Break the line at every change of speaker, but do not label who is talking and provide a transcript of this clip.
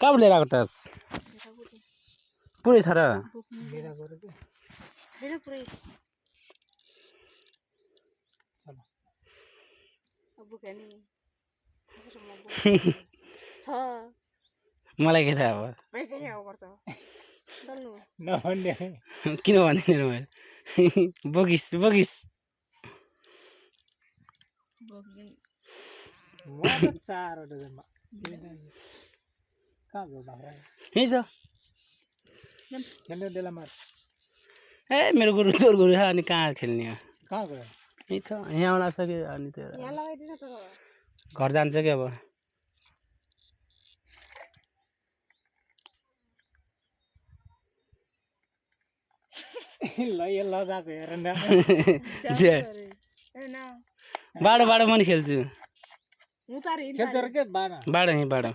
कब लिएर आएको त पुरै छ र मलाई के थाहा अब किन भन्दिनँ मैले बोकिस बोकिस यही छ ए मेरो गुरु चोर गुरु छ अनि कहाँ खेल्ने हो यही छ यहाँ आउन सक्यो अनि त्यो घर जान्छ कि अब बाडो बाडो पनि खेल्छु बाडो यहीँ बाडो